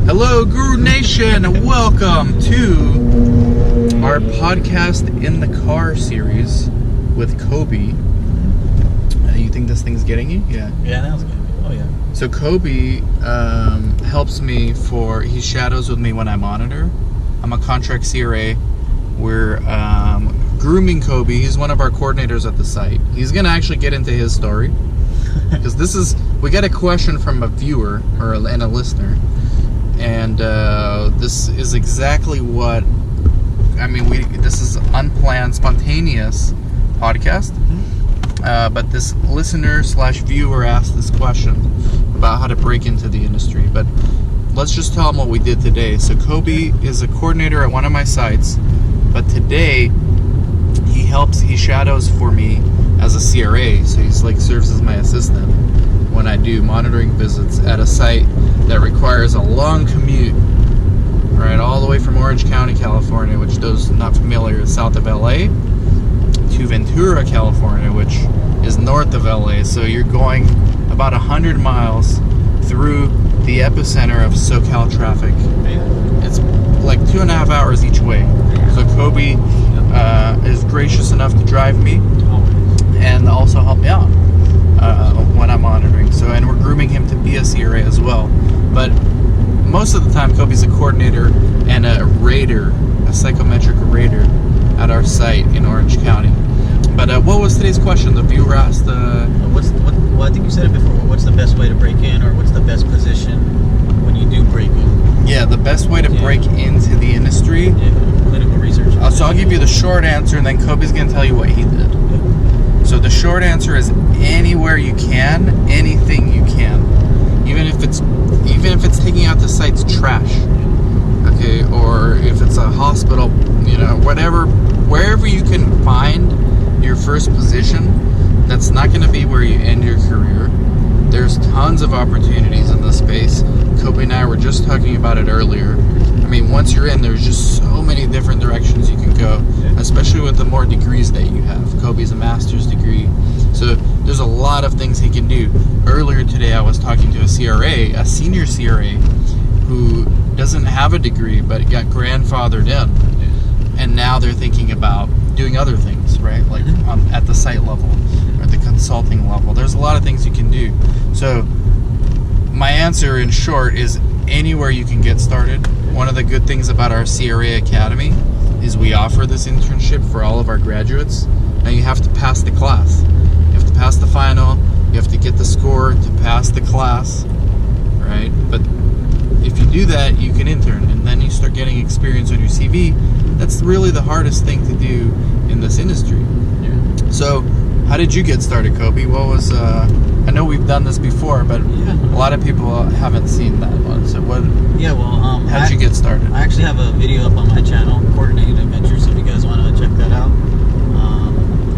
Hello, Guru Nation. Welcome to our podcast in the car series with Kobe. You think this thing's getting you? Yeah. Yeah, that was good. Oh, yeah. So Kobe helps me he shadows with me when I monitor. I'm a contract CRA. We're grooming Kobe. He's one of our coordinators at the site. He's going to actually get into his story. Because we got a question from a viewer and a listener. And this is exactly what, this is unplanned, spontaneous podcast. But this listener / viewer asked this question about how to break into the industry. But let's just tell him what we did today. So Kobe is a coordinator at one of my sites, but today he shadows for me as a CRA. So he's serves as my assistant when I do monitoring visits at a site that requires a long commute, right, all the way from Orange County, California, which those not familiar is south of LA, to Ventura, California, which is north of LA. So you're going about 100 miles through the epicenter of SoCal traffic. It's like 2.5 hours each way. So Kobe is gracious enough to drive me and also help me out when I'm monitoring. So, and we're grooming him to be a CRA as well. But most of the time, Kobe's a coordinator and a rater, a psychometric rater at our site in Orange County. But what was today's question? The viewer asked. Well, I think you said it before. What's the best way to break in, or what's the best position when you do break in? Yeah, the best way to break into the industry. Yeah, clinical research. So I'll give you the short answer, and then Kobe's gonna tell you what he did. So the short answer is anywhere you can, anything you can, even if it's taking out the site's trash, okay, or if it's a hospital, wherever you can find your first position. That's not going to be where you end your career. There's tons of opportunities in this space. Kobe and I were just talking about it earlier. Once you're in, there's just so many different directions you can go, especially with the more degrees that you have. Kobe's a master's degree, so there's a lot of things he can do. Earlier today, I was talking to a CRA, a senior CRA, who doesn't have a degree, but got grandfathered in, and now they're thinking about doing other things, right? Like at the site level or the consulting level. There's a lot of things you can do. So my answer in short is anywhere you can get started. One of the good things about our CRA Academy is we offer this internship for all of our graduates. Now you have to pass the class. You have to pass the final. You have to get the score to pass the class, right? But if you do that, you can intern, and then you start getting experience on your CV. That's really the hardest thing to do in this industry. Yeah. So how did you get started, Kobe? What was, I know we've done this before, but a lot of people haven't seen that one. So what? Yeah, well, how did you get started? I actually have a video up on my channel, Coordinated Adventures, so if you guys want to check that out.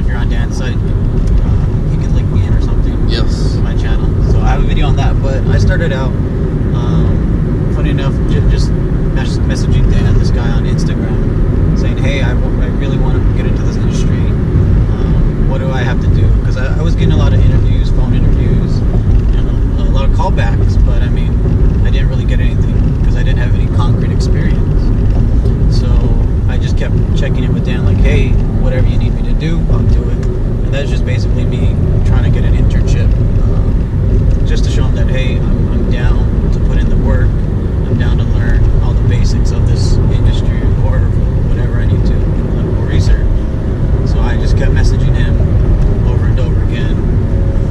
If you're on Dan's site, you can link me in or something. Yes. To my channel. So I have a video on that, but I started out, funny enough, just messaging Dan, this guy on Instagram, saying, hey, I really want to get into this industry. What do I have to do? Because I was getting a lot of interviews, phone interviews, and a lot of callbacks, but I didn't really get anything because I didn't have any concrete experience. So I just kept checking in with Dan, like, hey, whatever you need me to do, I'll do it. And that's just basically me trying to get an internship, just to show him that, hey, I'm down to put in the work. I'm down to learn all the basics of this industry or whatever I need to, clinical research. So I just kept messaging him over and over again,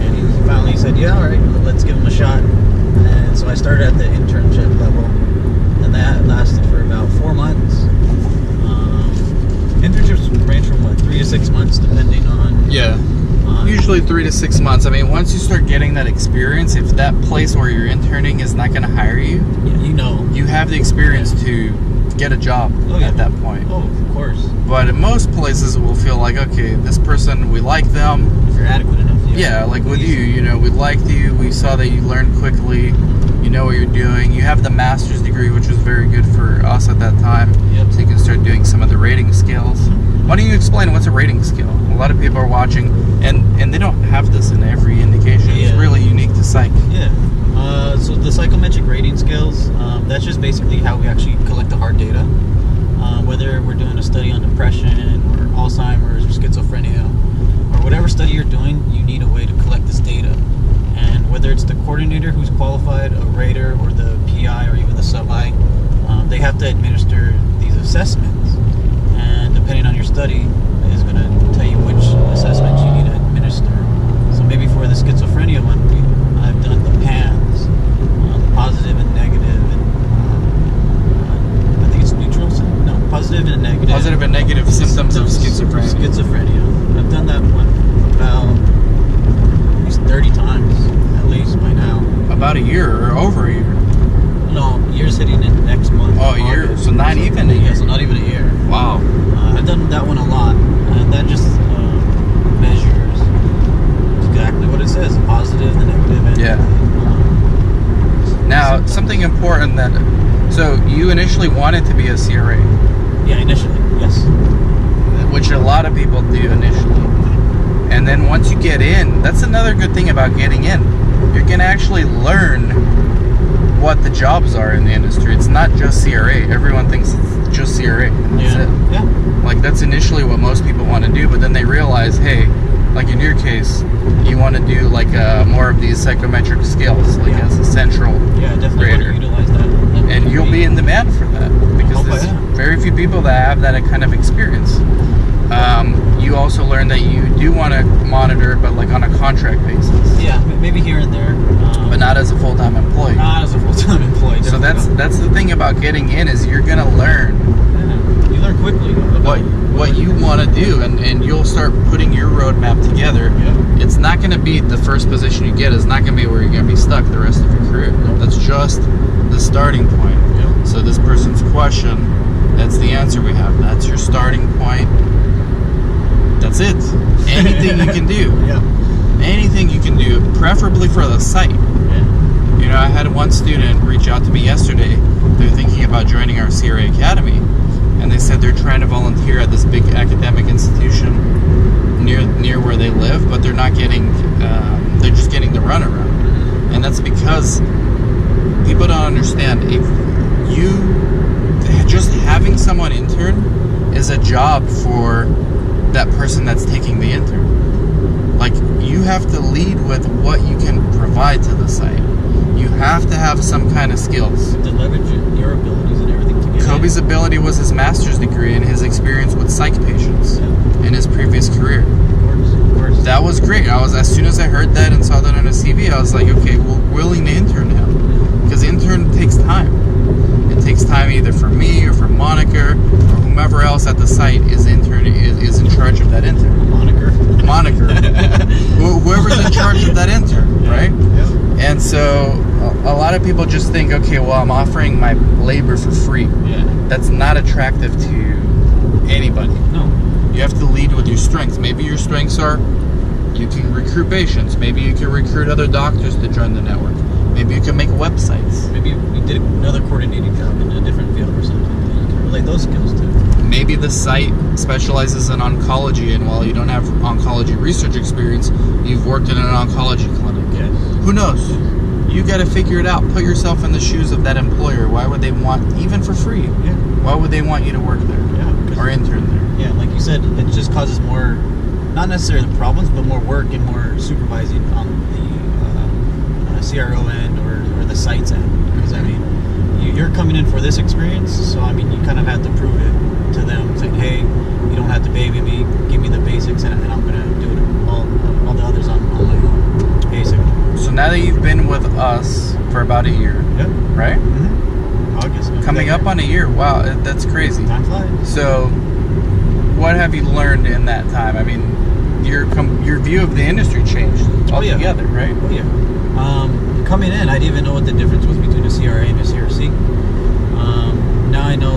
and he finally said, yeah, all right, let's give him a shot. And so I started at the internship level, and that lasted for about 4 months. Internships range from 3 to 6 months, depending on... Yeah. Usually 3 to 6 months. Once you start getting that experience, if that place where you're interning is not going to hire you, you have the experience to get a job at that point. Oh, of course. But in most places, we'll feel like, okay, this person, we like them. If you're adequate enough. Yeah, like with you, we liked you. We saw that you learned quickly. You know what you're doing. You have the master's degree, which was very good for us at that time. Yep. So you can start doing some of the rating skills. Why don't you explain what's a rating scale? lot of people are watching, and they don't have this in every indication. It's Yeah. really unique to psych. Yeah. So the psychometric rating scales, that's just basically how we actually collect the hard data. Whether we're doing a study on depression or Alzheimer's or schizophrenia or whatever study you're doing, you need a way to collect this data. And whether it's the coordinator who's qualified, a rater, or the PI, or even the sub-I, they have to administer these assessments. And depending on your study, is going to tell you which assessments you need to administer. So maybe for the schizophrenia one, I've done the PANS, the positive and negative, and I think it's neutral. No, positive and negative. Positive and negative symptoms of schizophrenia. Schizophrenia. I've done that one about at least 30 times, at least by now. About a year or over a year. No, year's hitting in next month. Oh, a year. August. So not even a Yeah, year. so not even a year. Wow. I've done that one a lot, and that just measures exactly what it says: the positive, the negative, and Yeah. Now, something important that, so you initially wanted to be a CRA, yeah, initially, yes. which a lot of people do initially. And then once you get in, that's another good thing about getting in. You're going to actually learn what the jobs are in the industry. It's not just CRA. Everyone thinks it's just CRA. And that's it. Yeah. Like, that's initially what most people want to do, but then they realize, hey, like in your case, you want to do like more of these psychometric skills, like Yeah. as a central Yeah, definitely rater. want to utilize that. And you'll be in demand for that because Oh, there's yeah. very few people that have that kind of experience. You also learn that you do want to monitor, but like on a contract basis, Yeah, maybe here and there. but not as a full-time employee. Not as a full-time employee. So definitely not. that's the thing about getting in is you're gonna learn Yeah. You learn quickly what you want to do, and you'll start putting your roadmap together. Yeah. It's not going to be the first position you get. It's not going to be where you're going to be stuck the rest of your career. That's just the starting point. Yeah. So this person's question, that's the answer we have. That's your starting point. That's it. Anything you can do. Yeah. Anything you can do, preferably for the site. Yeah. You know, I had one student reach out to me yesterday. They're thinking about joining our CRA Academy. And they said they're trying to volunteer at this big academic institution near where they live, but they're not getting, they're just getting the runaround. And that's because people don't understand. If you, just having someone intern is a job for that person that's taking the intern. Like, you have to lead with what you can provide to the site. You have to have some kind of skills. To leverage your abilities and everything together. Kobe's ability was his master's degree and his experience with psych patients in his previous career. Of course. That was great. As soon as I heard that and saw that on his CV, I was like, okay, we're willing to intern him. Because intern takes time. It takes time either for me or for Monica or whomever else at the site is in charge of that intern. Moniker. Whoever's in charge of that intern, right? Yep. And so a lot of people just think, okay, well, I'm offering my labor for free. Yeah. That's not attractive to anybody. No. You have to lead with your strengths. Maybe your strengths are you can recruit patients. Maybe you can recruit other doctors to join the network. Maybe you can make websites. Maybe you did another coordinating job in a different field or something that you can relate those skills to. Maybe the site specializes in oncology, and while you don't have oncology research experience, you've worked in an oncology clinic. Yes. Who knows? You got to figure it out. Put yourself in the shoes of that employer. Why would they want, even for free, Yeah. why would they want you to work there Yeah. 'Cause- or intern there? Yeah, like you said, it just causes more, not necessarily the problems, but more work and more supervising on the CRO end or the site's end. Because, I mean, you're coming in for this experience, so, I mean, you kind of have to prove it to them, saying, hey, you don't have to baby me, give me the basics, and I'm going to do it all the others on my own, basically. So now that you've been with us for about a year, Yep. right? Mm-hmm. August. Coming up on a year. Wow, that's crazy. Time flies. So, what have you learned in that time? I mean, your view of the industry changed Oh, yeah. altogether, right? Oh, yeah. Coming in, I didn't even know what the difference was between a CRA and a CRC. Now I know,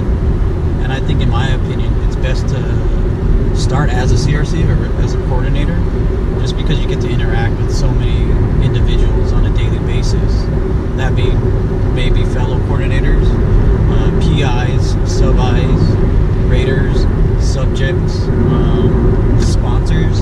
and I think in my opinion, it's best to start as a CRC or as a coordinator, just because you get to interact with so many individuals on a daily basis. That being maybe fellow coordinators, PIs, sub-Is, raters, subjects, sponsors,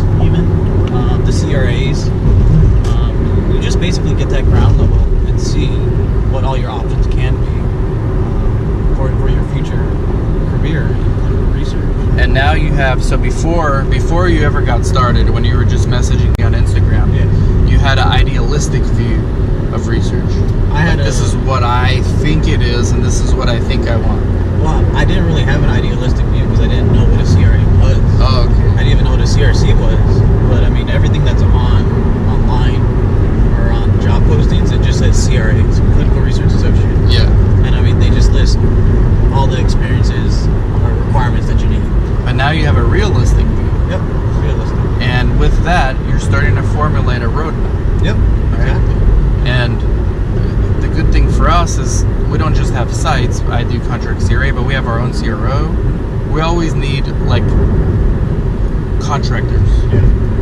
before you ever got started, when you were just messaging me on Instagram, you had an idealistic view of research. This is what I think it is, and this is what I think I want. Well, I didn't really have an idealistic view because I didn't know what a CRA was. Oh, okay. I didn't even know what a CRC was. But I mean, everything that's online or on job postings, it just says CRA, so Clinical Research Associate. Yeah. And I mean, they just list all the experiences or requirements that you need. But now you have a realistic view. Yep, realistic. And with that, you're starting to formulate a roadmap. Yep, exactly. And the good thing for us is we don't just have sites. I do contract CRA, but we have our own CRO. We always need like contractors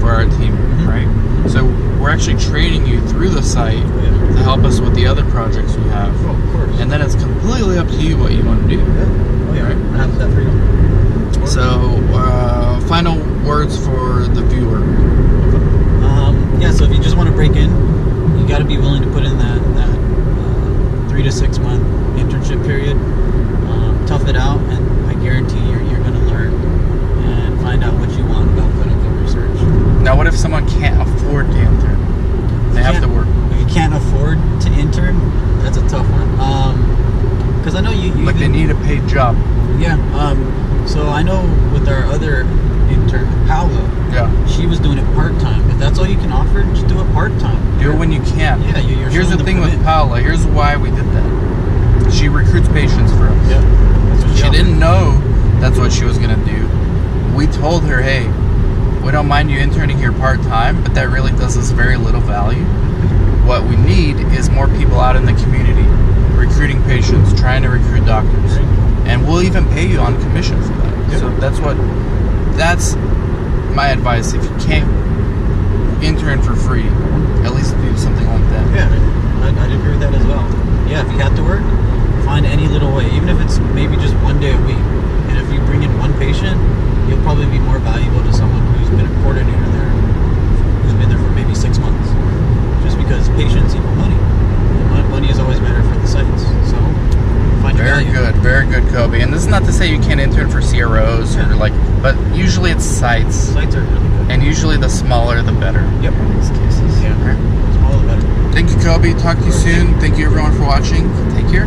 for our team, right? So we're actually training you through the site to help us with the other projects we have. Oh, of course. And then it's completely up to you what you want to do. Oh, yeah. Right? I have that freedom. So, final words for the viewer. Yeah, so if you just want to break in, you got to be willing to put in that 3 to 6 month internship period. Tough it out, and I guarantee you're going to learn and find out what you want about clinical research. Now, what if someone can't afford to intern? They have to work. If you can't afford to intern, that's a tough one. Because I know you like they need a paid job. Yeah. So I know with our other intern, Paula. Yeah. She was doing it part-time. If that's all you can offer, just do it part-time. Do it when you can. Yeah, you're Here's the thing with commit. Paula. Here's why we did that. She recruits patients for us. Yeah. That's what She didn't know that's what she was going to do. We told her, hey, we don't mind you interning here part-time, but that really does us very little value. What we need is more people out in the community recruiting patients, trying to recruit doctors. And we'll even pay you on commission for that. Yep. So that's my advice. If you can't intern for free, at least do something like that. Yeah, I'd agree with that as well. Yeah, if you have to work, find any little way, even if it's maybe just one day a week. And if you bring in one patient, you'll probably be more valuable to someone who's been a coordinator there, who's been there for maybe 6 months. Just because patients equal money. And money is always better for the sites. So find your value. Very good, Kobe. And this is not to say you can't intern for CROs or but usually it's sites. Sites are really good. And usually the smaller the better. Yep. In these cases. Yeah. Right. The smaller the better. Thank you, Kobe. Talk to you soon. Thank you, everyone, for watching. Take care.